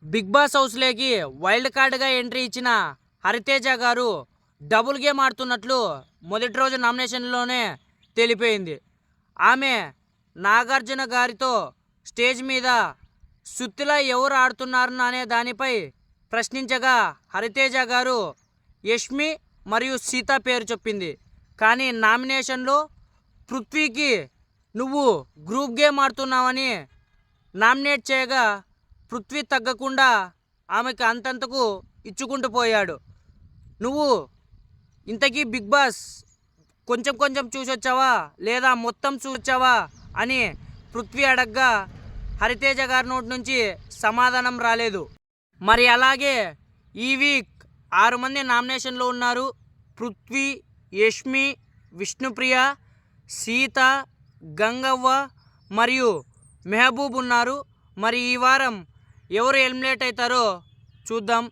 Big boss హౌస్లోకి wild కార్డ్గా entry ఇచ్చిన హరితేజ గారు డబుల్ గేమ్ ఆడుతున్నట్లు మొదటి రోజు నామినేషన్లోనే తెలిపోయింది. ఆమె నాగార్జున గారితో స్టేజ్ మీద సుత్తిలా ఎవరు ఆడుతున్నారు అనే దానిపై ప్రశ్నించగా హరితేజ గారు యష్మి మరియు సీత పేరు చెప్పింది. కానీ నామినేషన్లో పృథ్వీకి నువ్వు గ్రూప్ గేమ్ ఆడుతున్నావని నామినేట్ చేయగా పృథ్వీ తగ్గకుండా ఆమెకు అంతంతకు ఇచ్చుకుంటూ పోయాడు. నువ్వు ఇంతకీ బిగ్ బాస్ కొంచెం కొంచెం చూసొచ్చావా లేదా మొత్తం చూసొచ్చావా అని పృథ్వీ అడగ్గా హరితేజ గారి నోటి నుంచి సమాధానం రాలేదు. మరి అలాగే ఈ వీక్ 6 మంది నామినేషన్లో ఉన్నారు. పృథ్వీ, యష్మి, విష్ణుప్రియ, సీత, గంగవ్వ మరియు మెహబూబ్ ఉన్నారు. మరి ఈ వారం ఎవరు ఎలిమినేట్ అవుతారో చూద్దాం.